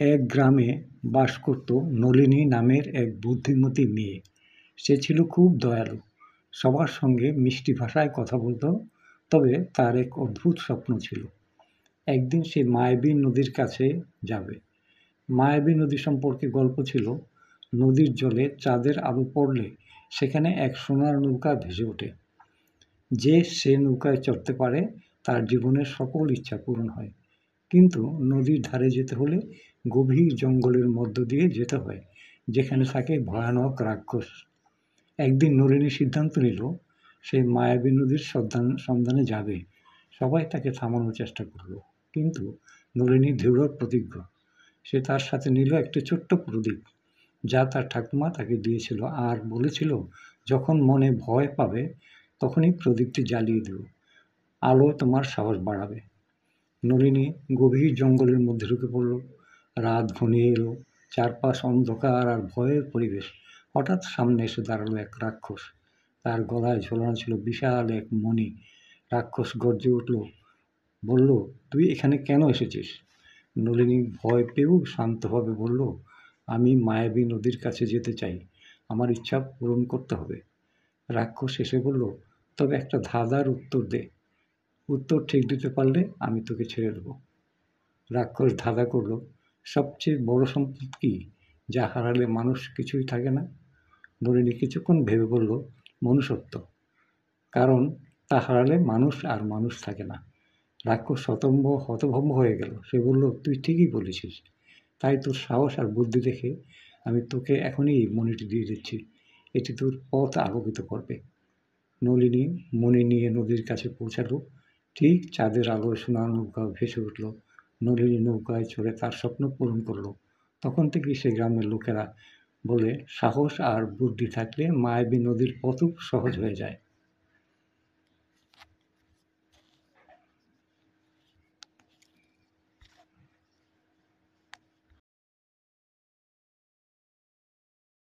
এক গ্রামে বাস করত নলিনী নামের এক বুদ্ধিমতী মেয়ে। সে ছিল খুব দয়ালু, সবার সঙ্গে মিষ্টি ভাষায় কথা বলত। তবে তার এক অদ্ভুত স্বপ্ন ছিল, একদিন সে মায়াবী নদীর কাছে যাবে। মায়াবী নদী সম্পর্কে গল্প ছিল, নদীর জলে চাঁদের আলো পড়লে সেখানে এক সোনার নৌকা ভেসে ওঠে। যে সে নৌকায় চড়তে পারে তার জীবনের সকল ইচ্ছা পূরণ হয়। কিন্তু নদীর ধারে যেতে হলে গভীর জঙ্গলের মধ্য দিয়ে যেতে হয়, যেখানে থাকে ভয়ানক রাক্ষস। একদিন নলিনী সিদ্ধান্ত নিল সে মায়াবী নদীর সন্ধানে যাবে। সবাই তাকে থামানোর চেষ্টা করল, কিন্তু নলিনী দৃঢ় প্রতিজ্ঞ। সে তার সাথে নিল একটি ছোট্ট প্রদীপ, যা তার ঠাকুমা তাকে দিয়েছিল, আর বলেছিল যখন মনে ভয় পাবে তখনই প্রদীপটি জ্বালিয়ে দিও, আলো তোমার সাহস বাড়াবে। নলিনী গভীর জঙ্গলের মধ্যে ঢুকে পড়ল। রাত ঘনিয়ে এলো, চারপাশ অন্ধকার আর ভয়ের পরিবেশ। হঠাৎ সামনে এসে দাঁড়ালো এক রাক্ষস। তার গলায় ঝোলানো ছিল বিশাল এক মণি। রাক্ষস গর্জে উঠল, বলল, তুই এখানে কেন এসেছিস? নলিনী ভয় পেয়েও শান্তভাবে বলল, আমি মায়াবী নদীর কাছে যেতে চাই, আমার ইচ্ছা পূরণ করতে হবে। রাক্ষস এসে বলল, তবে একটা ধাঁধার উত্তর দে, উত্তর ঠিক দিতে পারলে আমি তোকে ছেড়ে দেবো। রাক্ষস ধাঁধা করল, সবচেয়ে বড় সম্পদ কি, যা হারালে মানুষ কিছুই থাকে না? নলিনী কিছুক্ষণ ভেবে বলল, মনুষ্যত্ব, কারণ তা হারালে মানুষ আর মানুষ থাকে না। রাক্ষস হতভম্ব হয়ে গেল। সে বলল, তুই ঠিকই বলেছিস, তাই তোর সাহস আর বুদ্ধি দেখে আমি তোকে এখনই এই মণিটি দিয়ে দিচ্ছি, এটি তোর পথ আলোকিত করবে। নলিনী মণি নিয়ে নদীর কাছে পৌঁছালো। ঠিক চাঁদের আলোয় সোনার নৌকা ভেসে উঠল। নলিনী নৌকায় চড়ে তার স্বপ্ন পূরণ করলো। তখন থেকেই সে গ্রামের লোকেরা বলে, সাহস আর বুদ্ধি থাকলে মায়াবী নদীর পথও সহজ হয়ে যায়।